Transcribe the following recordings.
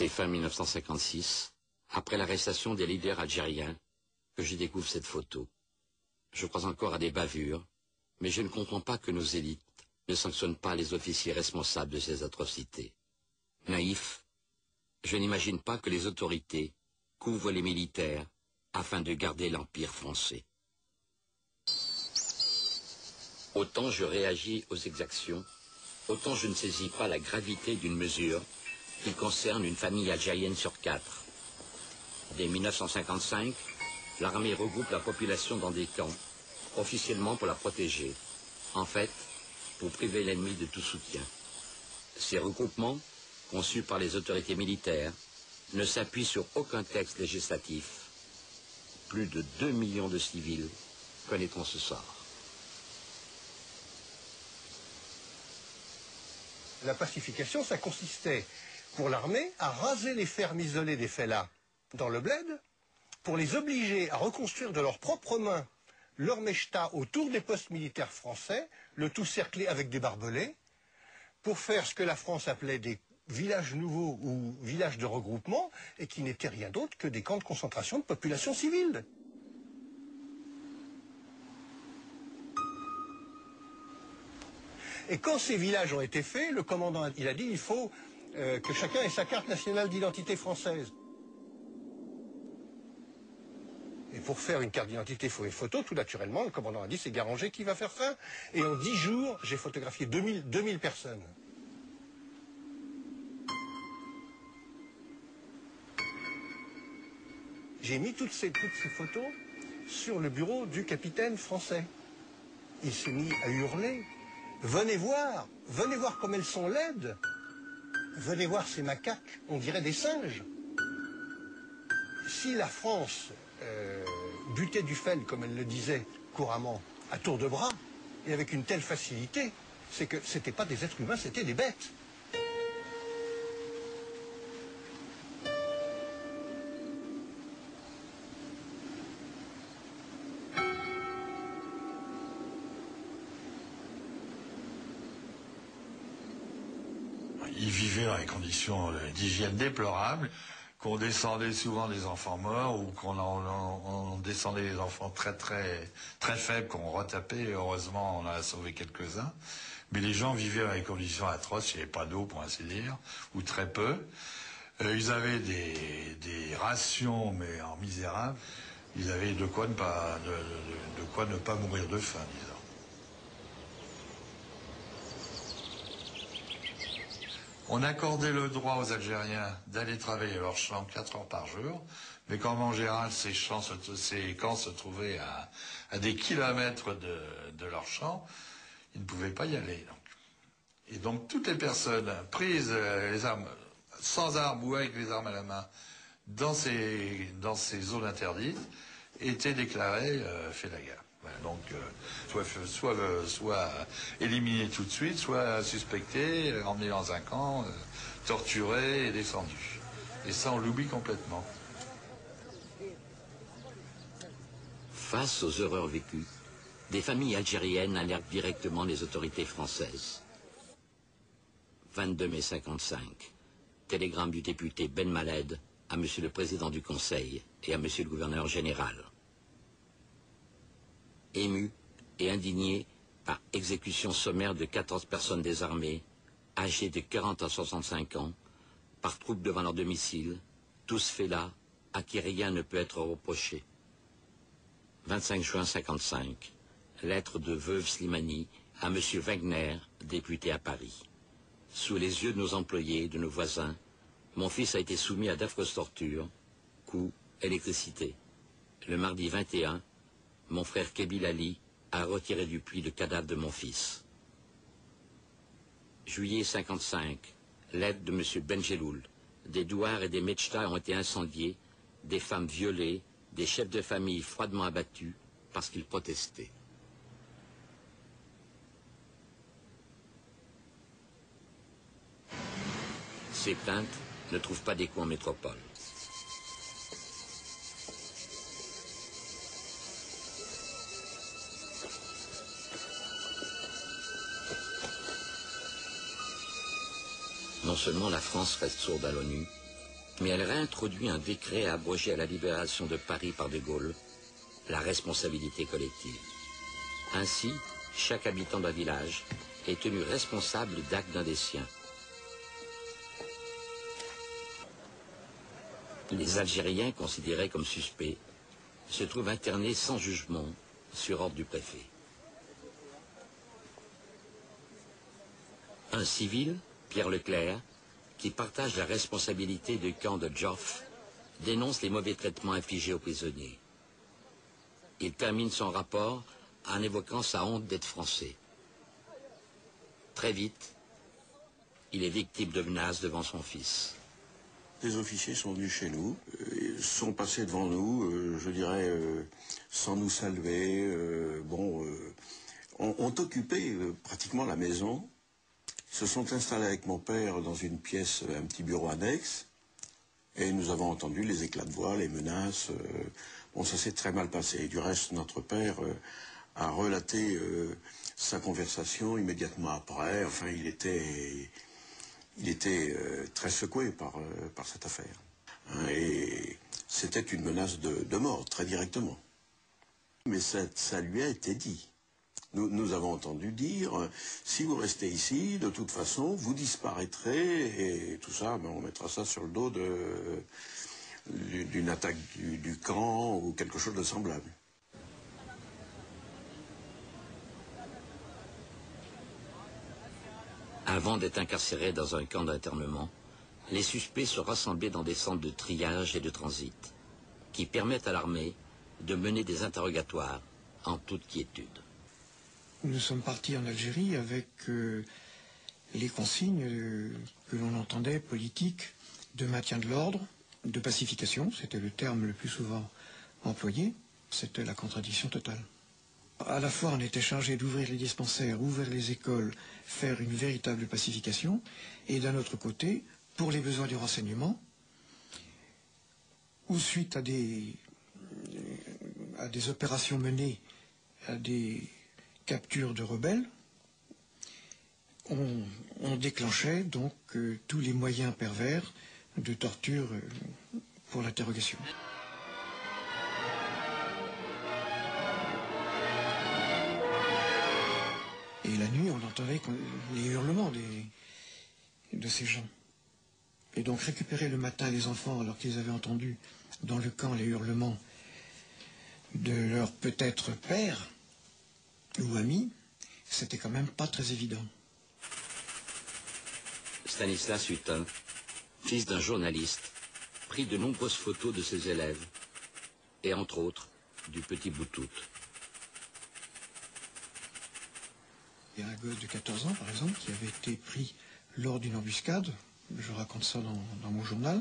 C'est fin 1956, après l'arrestation des leaders algériens, que je découvre cette photo. Je crois encore à des bavures, mais je ne comprends pas que nos élites ne sanctionnent pas les officiers responsables de ces atrocités. Naïf, je n'imagine pas que les autorités couvrent les militaires afin de garder l'Empire français. Autant je réagis aux exactions, autant je ne saisis pas la gravité d'une mesure qui concerne une famille algérienne sur 4. Dès 1955, l'armée regroupe la population dans des camps, officiellement pour la protéger, en fait, pour priver l'ennemi de tout soutien. Ces regroupements, conçus par les autorités militaires, ne s'appuient sur aucun texte législatif. Plus de 2 millions de civils connaîtront ce sort. La pacification, ça consistait, pour l'armée, à raser les fermes isolées des fellahs dans le bled, pour les obliger à reconstruire de leurs propres mains leur mechta autour des postes militaires français, le tout cerclé avec des barbelés, pour faire ce que la France appelait des villages nouveaux ou villages de regroupement, et qui n'étaient rien d'autre que des camps de concentration de population civile. Et quand ces villages ont été faits, le commandant il a dit il faut que chacun ait sa carte nationale d'identité française. Et pour faire une carte d'identité, il faut une photo, tout naturellement. Le commandant a dit c'est Garanger qui va faire ça. Et en 10 jours, j'ai photographié 2000 personnes. J'ai mis toutes ces photos sur le bureau du capitaine français. Il s'est mis à hurler. Venez voir comme elles sont laides. Venez voir ces macaques, on dirait des singes. Si la France butait du Fel, comme elle le disait couramment, à tour de bras, et avec une telle facilité, c'est que ce n'étaient pas des êtres humains, c'était des bêtes. Ils vivaient dans des conditions d'hygiène déplorables, qu'on descendait souvent des enfants morts ou qu'on descendait des enfants très faibles qu'on retapait. Heureusement, on en a sauvé quelques-uns. Mais les gens vivaient dans des conditions atroces, il n'y avait pas d'eau pour ainsi dire, ou très peu. Ils avaient des rations, mais en misérable. Ils avaient de quoi ne pas mourir de faim, disons. On accordait le droit aux Algériens d'aller travailler leurs champs 4 heures par jour, mais comme en général ces camps se trouvaient à des kilomètres de leurs champs, ils ne pouvaient pas y aller. Et donc toutes les personnes prises les armes, sans armes ou avec les armes à la main, dans ces zones interdites, étaient déclarées félagas. Voilà, donc, soit éliminé tout de suite, soit suspecté, emmené dans un camp, torturé et descendu. Et ça, on l'oublie complètement. Face aux horreurs vécues, des familles algériennes alertent directement les autorités françaises. 22 mai 55. Télégramme du député Ben Maled à Monsieur le Président du Conseil et à Monsieur le Gouverneur Général. Ému et indigné par exécution sommaire de 14 personnes désarmées, âgées de 40 à 65 ans, par troupes devant leur domicile, tous fellahs, à qui rien ne peut être reproché. 25 juin 55, lettre de veuve Slimani à M. Wegner, député à Paris. Sous les yeux de nos employés, de nos voisins, mon fils a été soumis à d'affreuses tortures, coups, électricité. Le mardi 21, mon frère Kébil Ali a retiré du puits le cadavre de mon fils. Juillet 55, lettre de M. Benjeloul. Des douars et des mechtas ont été incendiés, des femmes violées, des chefs de famille froidement abattus parce qu'ils protestaient. Ces plaintes ne trouvent pas d'écho en métropole. Non seulement la France reste sourde à l'ONU, Mais elle réintroduit un décret abrogé à la libération de Paris par de Gaulle, la responsabilité collective. Ainsi, chaque habitant d'un village est tenu responsable d'actes d'un des siens. Les Algériens, considérés comme suspects, se trouvent internés sans jugement sur ordre du préfet. Un civil, Pierre Leclerc, qui partage la responsabilité du camp de Joffre, dénonce les mauvais traitements infligés aux prisonniers. Il termine son rapport en évoquant sa honte d'être français. Très vite, il est victime de menaces devant son fils. Des officiers sont venus chez nous, sont passés devant nous, je dirais, sans nous saluer, ont occupé pratiquement la maison, se sont installés avec mon père dans une pièce, un petit bureau annexe, et nous avons entendu les éclats de voix, les menaces. Bon, ça s'est très mal passé. Du reste, notre père a relaté sa conversation immédiatement après. Enfin, il était très secoué par cette affaire. Et c'était une menace de mort, très directement. Mais ça lui a été dit. Nous avons entendu dire, si vous restez ici, de toute façon, vous disparaîtrez, et tout ça, ben, on mettra ça sur le dos d'une attaque du camp ou quelque chose de semblable. Avant d'être incarcérés dans un camp d'internement, les suspects se rassemblaient dans des centres de triage et de transit, qui permettent à l'armée de mener des interrogatoires en toute quiétude. Nous sommes partis en Algérie avec les consignes que l'on entendait politiques de maintien de l'ordre, de pacification, c'était le terme le plus souvent employé, c'était la contradiction totale. À la fois on était chargé d'ouvrir les dispensaires, ouvrir les écoles, faire une véritable pacification, et d'un autre côté, pour les besoins du renseignement, ou suite à des opérations menées, à des capture de rebelles, on déclenchait donc tous les moyens pervers de torture pour l'interrogation. Et la nuit, on entendait les hurlements de ces gens. Et donc récupérer le matin les enfants alors qu'ils avaient entendu dans le camp les hurlements de leur peut-être père, ou amis, c'était quand même pas très évident. Stanislas Hutin, fils d'un journaliste, prit de nombreuses photos de ses élèves, et entre autres, du petit Boutout. Il y a un gosse de 14 ans, par exemple, qui avait été pris lors d'une embuscade, je raconte ça dans mon journal,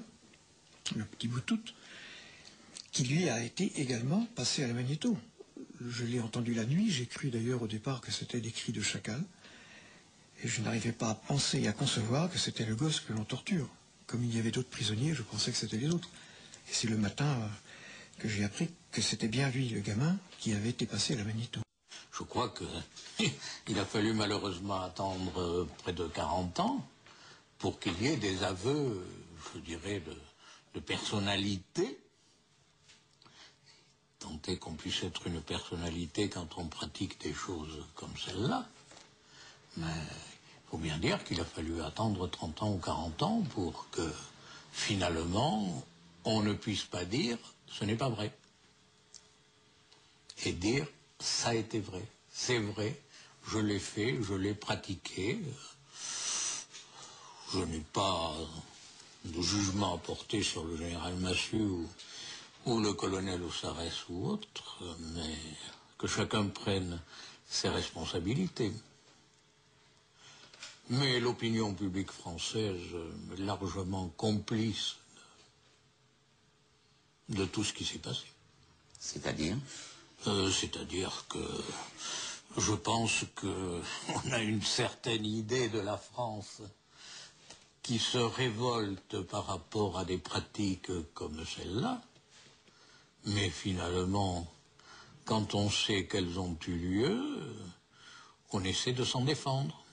le petit Boutout, qui lui a été également passé à la magnéto. Je l'ai entendu la nuit, j'ai cru d'ailleurs au départ que c'était des cris de chacal, et je n'arrivais pas à penser et à concevoir que c'était le gosse que l'on torture. Comme il y avait d'autres prisonniers, je pensais que c'était les autres. Et c'est le matin que j'ai appris que c'était bien lui, le gamin, qui avait été passé à la magnéto. Je crois qu'il a fallu malheureusement attendre près de 40 ans pour qu'il y ait des aveux, je dirais, de personnalité. Tant est qu'on puisse être une personnalité quand on pratique des choses comme celle-là. Mais il faut bien dire qu'il a fallu attendre 30 ans ou 40 ans pour que, finalement, on ne puisse pas dire « ce n'est pas vrai ». Et dire « ça a été vrai, c'est vrai, je l'ai fait, je l'ai pratiqué, je n'ai pas de jugement à porter sur le général Massu ou le colonel Ossarès ou autre, mais que chacun prenne ses responsabilités. Mais l'opinion publique française est largement complice de tout ce qui s'est passé. C'est-à-dire ? C'est-à-dire que je pense qu'on a une certaine idée de la France qui se révolte par rapport à des pratiques comme celle-là. Mais finalement, quand on sait qu'elles ont eu lieu, on essaie de s'en défendre.